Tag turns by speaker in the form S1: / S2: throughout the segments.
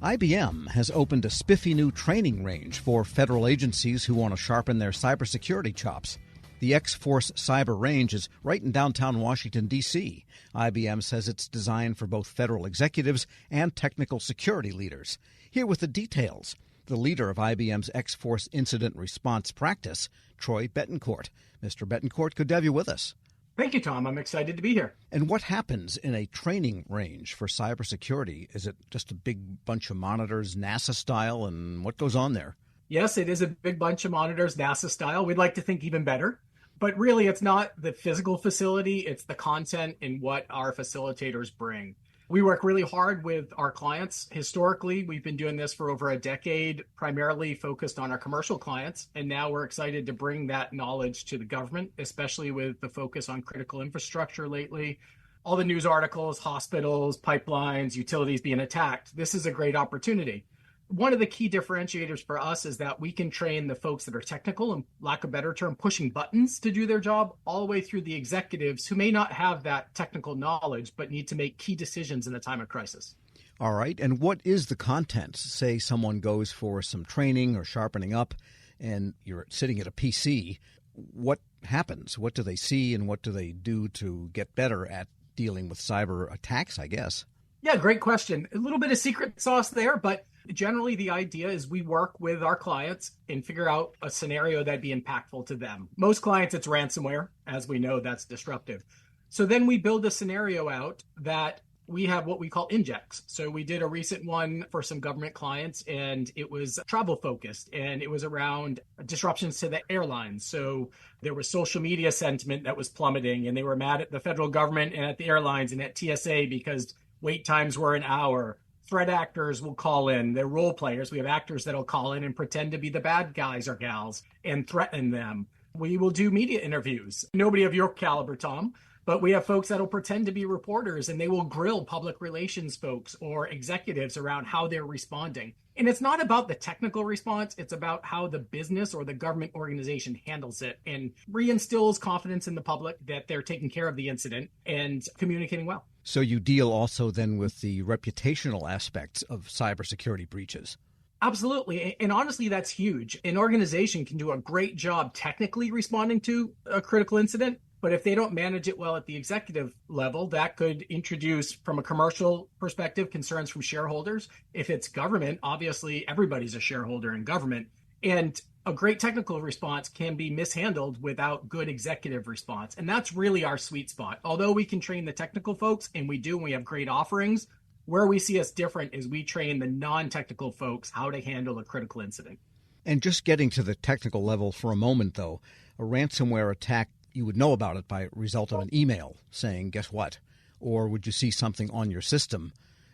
S1: IBM has opened a spiffy new training range for federal agencies who want to sharpen their cybersecurity chops. The X-Force Cyber Range is right in downtown Washington, D.C. IBM says it's designed for both federal executives and technical security leaders. Here with the details, the leader of IBM's X-Force Incident Response Practice, Troy Bettencourt. Mr. Bettencourt, good to have you with us.
S2: Thank you, Tom. I'm excited to be here.
S1: And what happens in a training range for cybersecurity? Is it just a big bunch of monitors, NASA style, and what goes on there?
S2: Yes, it is a big bunch of monitors, NASA style. We'd like to think even better. But really, it's not the physical facility. It's the content and what our facilitators bring. We work really hard with our clients. Historically, we've been doing this for over a decade, primarily focused on our commercial clients. And now we're excited to bring that knowledge to the government, especially with the focus on critical infrastructure lately. All the news articles, hospitals, pipelines, utilities being attacked. This is a great opportunity. One of the key differentiators for us is that we can train the folks that are technical and, lack of a better term, pushing buttons to do their job, all the way through the executives who may not have that technical knowledge but need to make key decisions in a time of crisis.
S1: All right. And what is the content? Say someone goes for some training or sharpening up and you're sitting at a PC. What happens? What do they see and what do they do to get better at dealing with cyber attacks, I guess?
S2: Yeah, great question. A little bit of secret sauce there, but generally the idea is we work with our clients and figure out a scenario that'd be impactful to them. Most clients, it's ransomware. As we know, that's disruptive. So then we build a scenario out that we have what we call injects. So we did a recent one for some government clients, and it was travel focused, and it was around disruptions to the airlines. So there was social media sentiment that was plummeting, and they were mad at the federal government and at the airlines and at TSA because wait times were an hour. Threat actors will call in. They're role players. We have actors that'll call in and pretend to be the bad guys or gals and threaten them. We will do media interviews. Nobody of your caliber, Tom, but we have folks that'll pretend to be reporters and they will grill public relations folks or executives around how they're responding. And it's not about the technical response. It's about how the business or the government organization handles it and reinstills confidence in the public that they're taking care of the incident and communicating well.
S1: So you deal also then with the reputational aspects of cybersecurity breaches.
S2: Absolutely. And honestly, that's huge. An organization can do a great job technically responding to a critical incident, but if they don't manage it well at the executive level, that could introduce, from a commercial perspective, concerns from shareholders. If it's government, obviously everybody's a shareholder in government. And a great technical response can be mishandled without good executive response. And that's really our sweet spot. Although we can train the technical folks, and we do, and we have great offerings, where we see us different is we train the non-technical folks how to handle a critical incident.
S1: And just getting to the technical level for a moment, though, a ransomware attack, you would know about it by result of an email saying, guess what? Or would you see something on your system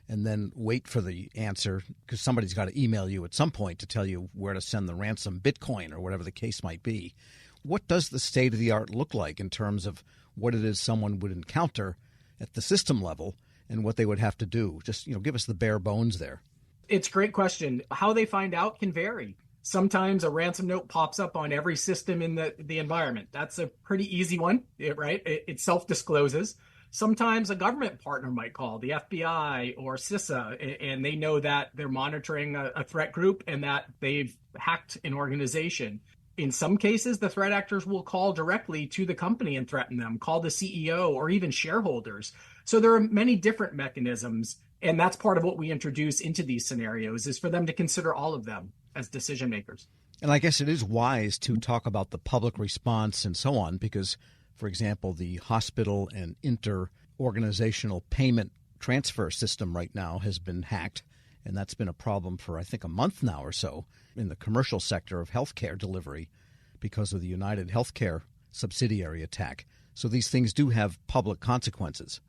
S1: and then wait for the answer because somebody's got to email you at some point to tell you where to send the ransom Bitcoin or whatever the case might be. What does the state of the art look like in terms of what it is someone would encounter at the system level and what they would have to do? Just, give us the bare bones there.
S2: It's a great question. How they find out can vary. Sometimes a ransom note pops up on every system in the environment. That's a pretty easy one, right? It self-discloses. Sometimes a government partner might call, the FBI or CISA, and they know that they're monitoring a threat group and that they've hacked an organization. In some cases, the threat actors will call directly to the company and threaten them, call the CEO or even shareholders. So there are many different mechanisms, and that's part of what we introduce into these scenarios is for them to consider all of them as decision makers.
S1: And I guess it is wise to talk about the public response and so on because, for example, the hospital and inter-organizational payment transfer system right now has been hacked, and that's been a problem for, I think, a month now or so in the commercial sector of healthcare delivery because of the United Healthcare subsidiary attack. So these things do have public consequences.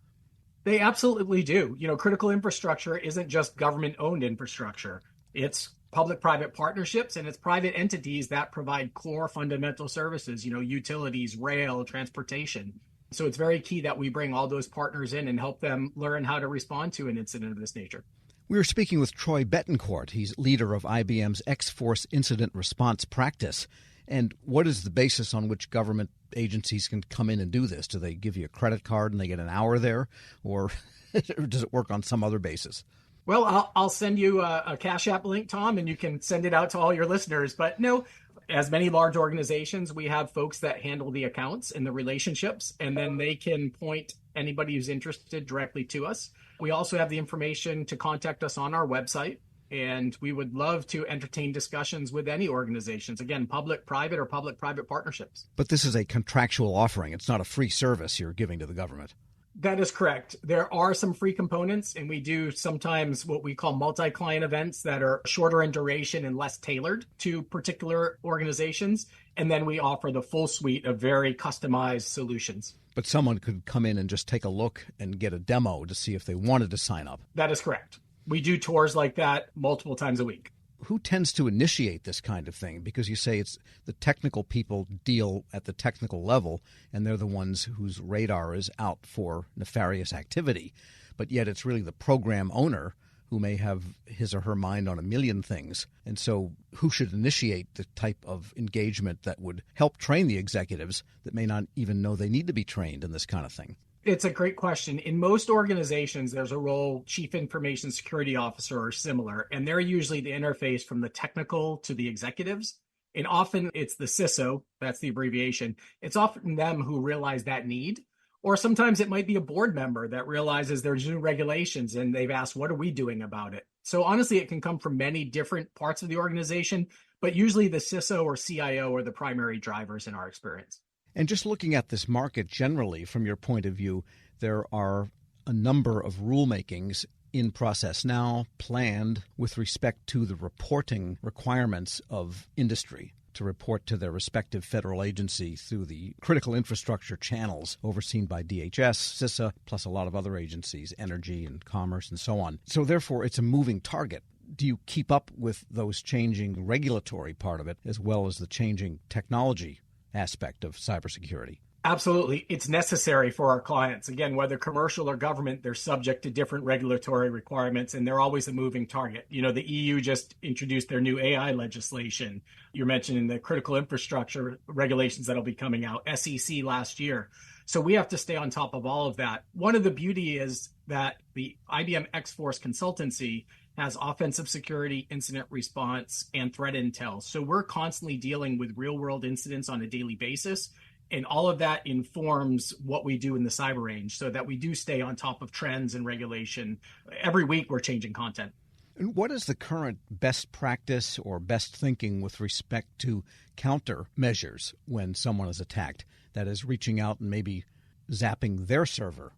S2: They absolutely do. Critical infrastructure isn't just government-owned infrastructure. It's public-private partnerships, and it's private entities that provide core fundamental services, utilities, rail, transportation. So it's very key that we bring all those partners in and help them learn how to respond to an incident of this nature.
S1: We were speaking with Troy Bettencourt. He's leader of IBM's X-Force Incident Response Practice. And what is the basis on which government agencies can come in and do this? Do they give you a credit card and they get an hour there? Or does it work on some other basis?
S2: Well, I'll send you a Cash App link, Tom, and you can send it out to all your listeners. But no, as many large organizations, we have folks that handle the accounts and the relationships, and then they can point anybody who's interested directly to us. We also have the information to contact us on our website, and we would love to entertain discussions with any organizations. Again, public-private or public-private partnerships.
S1: But this is a contractual offering. It's not a free service you're giving to the government.
S2: That is correct. There are some free components, and we do sometimes what we call multi-client events that are shorter in duration and less tailored to particular organizations. And then we offer the full suite of very customized solutions.
S1: But someone could come in and just take a look and get a demo to see if they wanted to sign up.
S2: That is correct. We do tours like that multiple times a week.
S1: Who tends to initiate this kind of thing? Because you say it's the technical people deal at the technical level, and they're the ones whose radar is out for nefarious activity. But yet it's really the program owner who may have his or her mind on a million things. And so who should initiate the type of engagement that would help train the executives that may not even know they need to be trained in this kind of thing?
S2: It's a great question. In most organizations, there's a role, Chief Information Security Officer or similar, and they're usually the interface from the technical to the executives. And often it's the CISO, that's the abbreviation. It's often them who realize that need. Or sometimes it might be a board member that realizes there's new regulations and they've asked, what are we doing about it? So honestly, it can come from many different parts of the organization, but usually the CISO or CIO are the primary drivers in our experience.
S1: And just looking at this market generally, from your point of view, there are a number of rulemakings in process now, planned with respect to the reporting requirements of industry to report to their respective federal agency through the critical infrastructure channels overseen by DHS, CISA, plus a lot of other agencies, energy and commerce and so on. So therefore, it's a moving target. Do you keep up with those changing regulatory part of it as well as the changing technology aspect of cybersecurity?
S2: Absolutely. It's necessary for our clients. Again, whether commercial or government, they're subject to different regulatory requirements, and they're always a moving target. You know, the EU just introduced their new AI legislation. You're mentioning the critical infrastructure regulations that'll be coming out, SEC last year. So we have to stay on top of all of that. One of the beauty is that the IBM X-Force consultancy has offensive security, incident response, and threat intel. So we're constantly dealing with real-world incidents on a daily basis. And all of that informs what we do in the cyber range so that we do stay on top of trends and regulation. Every week, we're changing content.
S1: And what is the current best practice or best thinking with respect to countermeasures when someone is attacked? That is, reaching out and maybe zapping their server.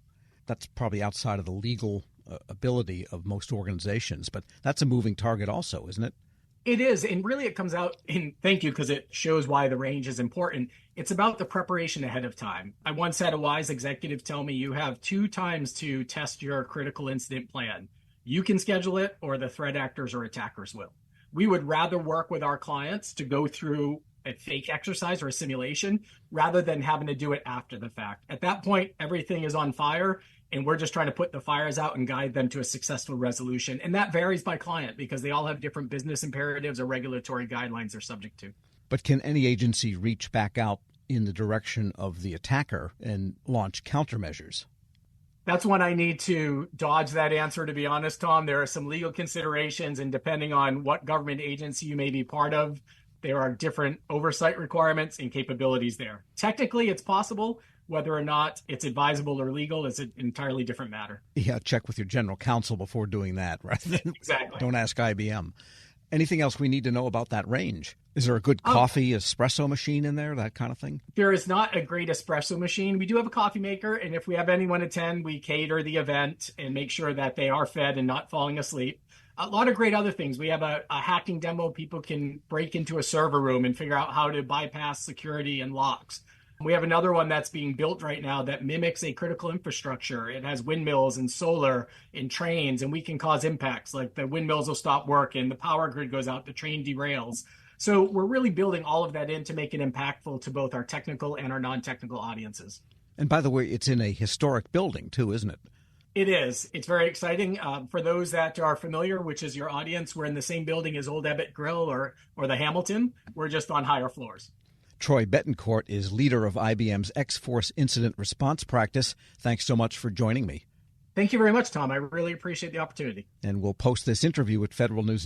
S1: That's probably outside of the legal ability of most organizations, but that's a moving target also, isn't it?
S2: It is. And really it comes out in, thank you, because it shows why the range is important. It's about the preparation ahead of time. I once had a wise executive tell me you have 2 times to test your critical incident plan. You can schedule it or the threat actors or attackers will. We would rather work with our clients to go through a fake exercise or a simulation rather than having to do it after the fact. At that point, everything is on fire and we're just trying to put the fires out and guide them to a successful resolution. And that varies by client because they all have different business imperatives or regulatory guidelines they're subject to.
S1: But can any agency reach back out in the direction of the attacker and launch countermeasures?
S2: That's when I need to dodge that answer, to be honest, Tom. There are some legal considerations, and depending on what government agency you may be part of, there are different oversight requirements and capabilities there. Technically, it's possible. Whether or not it's advisable or legal is an entirely different matter.
S1: Yeah, check with your general counsel before doing that, right?
S2: Exactly.
S1: Don't ask IBM. Anything else we need to know about that range? Is there a good coffee espresso machine in there, that kind of thing?
S2: There is not a great espresso machine. We do have a coffee maker, and if we have anyone attend, we cater the event and make sure that they are fed and not falling asleep. A lot of great other things. We have a hacking demo. People can break into a server room and figure out how to bypass security and locks. We have another one that's being built right now that mimics a critical infrastructure. It has windmills and solar and trains, and we can cause impacts like the windmills will stop working, the power grid goes out, the train derails. So we're really building all of that in to make it impactful to both our technical and our non-technical audiences. And
S1: by the way, it's in a historic building too, isn't it?
S2: It is. It's very exciting. For those that are familiar, which is your audience, we're in the same building as Old Ebbitt Grill or the Hamilton. We're just on higher floors.
S1: Troy Bettencourt is leader of IBM's X-Force Incident Response Practice. Thanks so much for joining me.
S2: Thank you very much, Tom. I really appreciate the opportunity.
S1: And we'll post this interview at Federal News